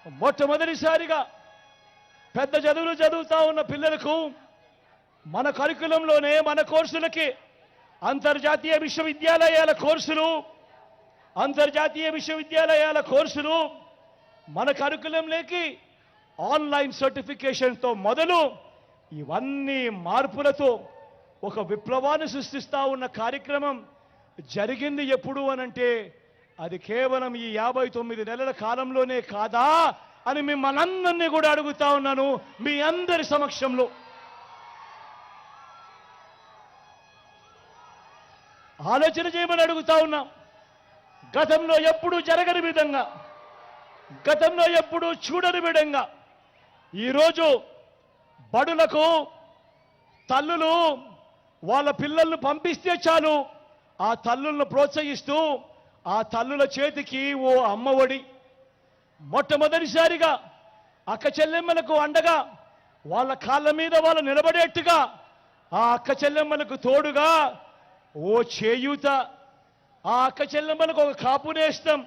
మొట్టమొదటిసారిగా పెద్ద చదువులు చదువుతా ఉన్న పిల్లలకు మన కరికులంలోనే మన కోర్సులకి అంతర్జాతీయ విశ్వవిద్యాలయాల కోర్సులు మన కరికులంలోకి ఆన్లైన్ సర్టిఫికేషన్తో మొదలు ఇవన్నీ మార్పులతో ఒక విప్లవాన్ని సృష్టిస్తా ఉన్న కార్యక్రమం జరిగింది ఎప్పుడు అనంటే అది కేవలం ఈ 59 నెలల కాలంలోనే కాదా అని మిమ్మల్ని కూడా అడుగుతా ఉన్నాను మీ అందరి సమక్షంలో. ఆలోచన చేయమని అడుగుతా ఉన్నాం. గతంలో ఎప్పుడూ జరగని విధంగా, గతంలో ఎప్పుడూ చూడని విధంగా ఈరోజు బడులకు తల్లులు వాళ్ళ పిల్లలను పంపిస్తే చాలు ఆ తల్లులను ప్రోత్సహిస్తూ ఆ తల్లుల చేతికి ఓ అమ్మఒడి, మొట్టమొదటిసారిగా అక్క చెల్లెమ్మలకు అండగా వాళ్ళ కాళ్ళ మీద వాళ్ళు నిలబడేట్టుగా ఆ అక్క చెల్లెమ్మలకు తోడుగా ఓ చేయూత, ఆ అక్క చెల్లెమ్మలకు ఒక కాపు నేస్తం,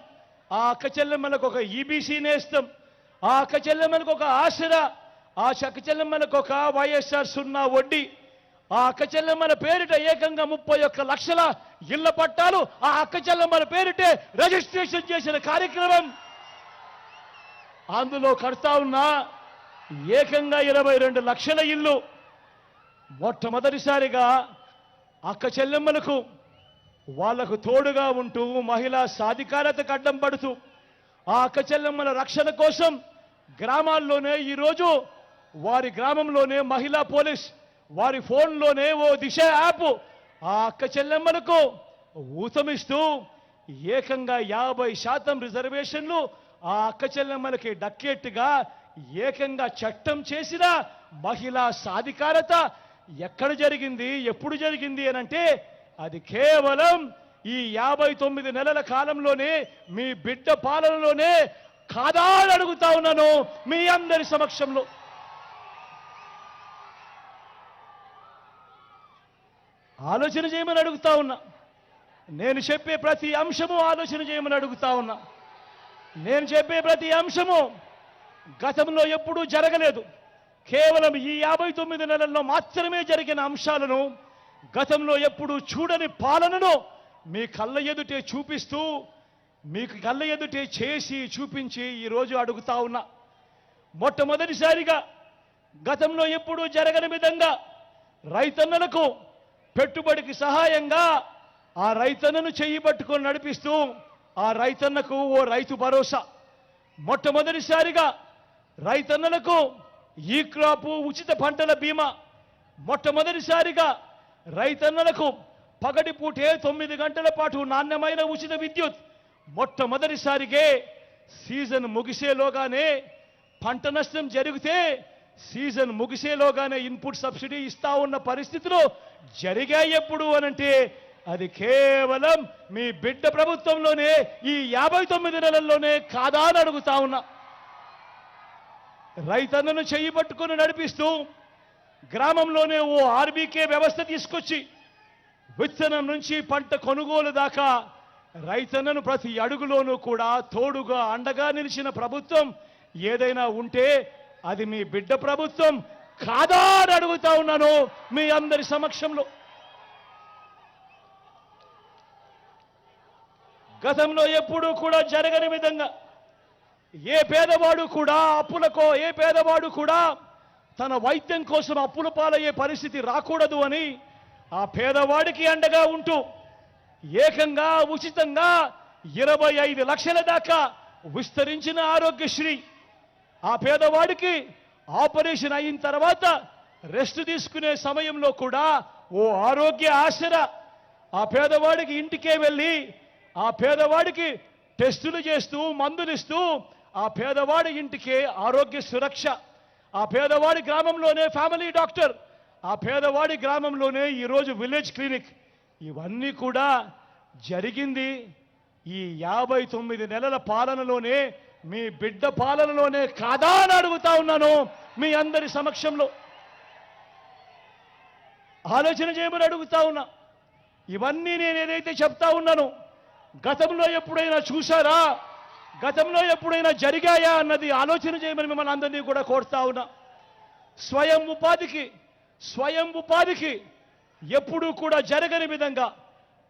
ఆ అక్క చెల్లెమ్మలకు ఒక ఈబీసీ నేస్తం, ఆ అక్క చెల్లెమ్మలకు ఒక ఆసరా, ఆ అక్క చెల్లెమ్మలకు ఒక వైఎస్ఆర్ 0 వడ్డీ, ఆ అక్క చెల్లెమ్మల పేరిట ఏకంగా 31 లక్షల ఇళ్ల పట్టాలు ఆ అక్క చెల్లెమ్మల పేరిటే రిజిస్ట్రేషన్ చేసిన కార్యక్రమం. అందులో కడతా ఉన్న ఏకంగా 22 లక్షల ఇల్లు. మొట్టమొదటిసారిగా అక్క చెల్లెమ్మలకు వాళ్లకు తోడుగా ఉంటూ మహిళా సాధికారతకు అడ్డం పడుతూ ఆ అక్క చెల్లెమ్మల రక్షణ కోసం గ్రామాల్లోనే ఈరోజు వారి గ్రామంలోనే మహిళా పోలీస్, వారి ఫోన్లోనే ఓ దిశ యాప్ ఆ అక్క చెల్లెమ్మలకు ఊతమిస్తూ ఏకంగా 50% రిజర్వేషన్లు ఆ అక్క చెల్లెమ్మలకి దక్కేట్టుగా ఏకంగా చట్టం చేసిన మహిళా సాధికారత ఎక్కడ జరిగింది, ఎప్పుడు జరిగింది అనంటే అది కేవలం ఈ 59 నెలల కాలంలోనే మీ బిడ్డ పాలనలోనే కాదా అని అడుగుతా ఉన్నాను మీ అందరి సమక్షంలో. ఆలోచన చేయమని అడుగుతా ఉన్నా. నేను చెప్పే ప్రతి అంశము ఆలోచన చేయమని అడుగుతా ఉన్నా. నేను చెప్పే ప్రతి అంశము గతంలో ఎప్పుడూ జరగలేదు. కేవలం ఈ 59 నెలల్లో మాత్రమే జరిగిన అంశాలను, గతంలో ఎప్పుడూ చూడని పాలనను మీ కళ్ళ ఎదుటే చూపిస్తూ, మీకు కళ్ళ ఎదుటే చేసి చూపించి ఈరోజు అడుగుతా ఉన్నా. మొట్టమొదటిసారిగా గతంలో ఎప్పుడూ జరగని విధంగా రైతన్నలకు పెట్టుబడికి సహాయంగా ఆ రైతన్నను చెయ్యి పట్టుకొని నడిపిస్తూ ఆ రైతన్నకు ఓ రైతు భరోసా, మొట్టమొదటిసారిగా రైతన్నలకు ఈ క్రాపు ఉచిత పంటల బీమా, మొట్టమొదటిసారిగా రైతన్నలకు పగటిపూటే 9 గంటల పాటు నాణ్యమైన ఉచిత విద్యుత్, మొట్టమొదటిసారిగే సీజన్ ముగిసేలోగానే పంట నష్టం జరిగితే సీజన్ ముగిసేలోగానే ఇన్పుట్ సబ్సిడీ ఇస్తా ఉన్న పరిస్థితులు జరిగాయి ఎప్పుడు అనంటే అది కేవలం మీ బిడ్డ ప్రభుత్వంలోనే ఈ 59 నెలల్లోనే కాదా అని అడుగుతా ఉన్నా. రైతన్నను చెయ్యి పట్టుకొని నడిపిస్తూ గ్రామంలోనే ఓ ఆర్బీకే వ్యవస్థ తీసుకొచ్చి విత్తనం నుంచి పంట కొనుగోలు దాకా రైతన్నను ప్రతి అడుగులోనూ కూడా తోడుగా అండగా నిలిచిన ప్రభుత్వం ఏదైనా ఉంటే అది మీ బిడ్డ ప్రభుత్వం కాదా అని అడుగుతా ఉన్నాను మీ అందరి సమక్షంలో. గతంలో ఎప్పుడూ కూడా జరగని విధంగా ఏ పేదవాడు కూడా తన వైద్యం కోసం అప్పుల పాలయ్యే పరిస్థితి రాకూడదు అని ఆ పేదవాడికి అండగా ఉంటూ ఏకంగా ఉచితంగా 25 లక్షల దాకా విస్తరించిన ఆరోగ్యశ్రీ, ఆ పేదవాడికి ఆపరేషన్ అయిన తర్వాత రెస్ట్ తీసుకునే సమయంలో కూడా ఓ ఆరోగ్య ఆసరా, ఆ పేదవాడికి ఇంటికే వెళ్ళి ఆ పేదవాడికి టెస్టులు చేస్తూ మందులిస్తూ ఆ పేదవాడి ఇంటికే ఆరోగ్య సురక్ష, ఆ పేదవాడి గ్రామంలోనే ఫ్యామిలీ డాక్టర్, ఆ పేదవాడి గ్రామంలోనే ఈరోజు విలేజ్ క్లినిక్. ఇవన్నీ కూడా జరిగింది ఈ 59 నెలల పాలనలోనే, మీ బిడ్డ పాలనలోనే కాదా అని అడుగుతా ఉన్నాను మీ అందరి సమక్షంలో. ఆలోచన చేయమని అడుగుతా ఉన్నా. ఇవన్నీ నేను ఏదైతే చెప్తా ఉన్నానో గతంలో ఎప్పుడైనా చూశారా? గతంలో ఎప్పుడైనా జరిగాయా అన్నది ఆలోచన చేయమని మిమ్మల్ని అందరినీ కూడా కోరుతా ఉన్నా. స్వయం ఉపాధికి ఎప్పుడూ కూడా జరగని విధంగా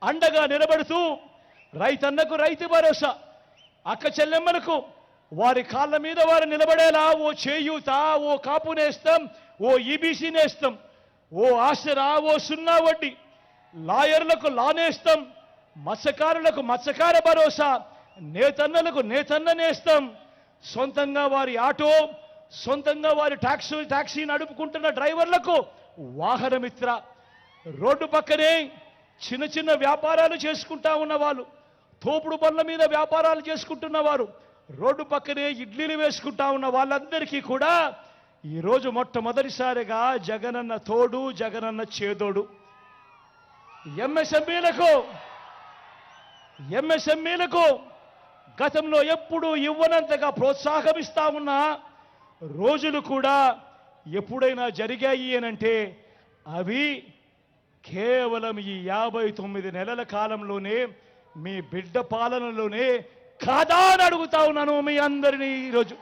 అండగా నిలబడుతూ రైతన్నకు రైతు భరోసా, అక్క చెల్లెమ్మలకు వారి కాళ్ళ మీద వారు నిలబడేలా ఓ చేయూత, ఓ కాపు నేస్తం, ఓ ఈబీసీ నేస్తం, ఓ ఆసరా, ఓ సున్నా వడ్డీ, లాయర్లకు లా నేస్తం, మత్స్యకారులకు మత్స్యకార భరోసా, నేతన్నలకు నేతన్న నేస్తం, సొంతంగా వారి ఆటో, సొంతంగా వారి టాక్సీ నడుపుకుంటున్న డ్రైవర్లకు వాహనమిత్ర, రోడ్డు పక్కనే చిన్న చిన్న వ్యాపారాలు చేసుకుంటా ఉన్నవాళ్ళు, తోపుడు బండ్ల మీద వ్యాపారాలు చేసుకుంటున్న వారు, రోడ్డు పక్కనే ఇడ్లీలు వేసుకుంటా ఉన్న వాళ్ళందరికీ కూడా ఈరోజు మొట్టమొదటిసారిగా జగనన్న తోడు, జగనన్న చేదోడు. ఎంఎస్ఎంఈలకు గతంలో ఎప్పుడూ ఇవ్వనంతగా ప్రోత్సాహమిస్తా ఉన్న రోజులు కూడా ఎప్పుడైనా జరిగాయి అనంటే అవి కేవలం ఈ 59 నెలల కాలంలోనే, మీ బిడ్డ పాలనలోనే కాదా అని అడుగుతా ఉన్నాను మీ అందరినీ ఈరోజు.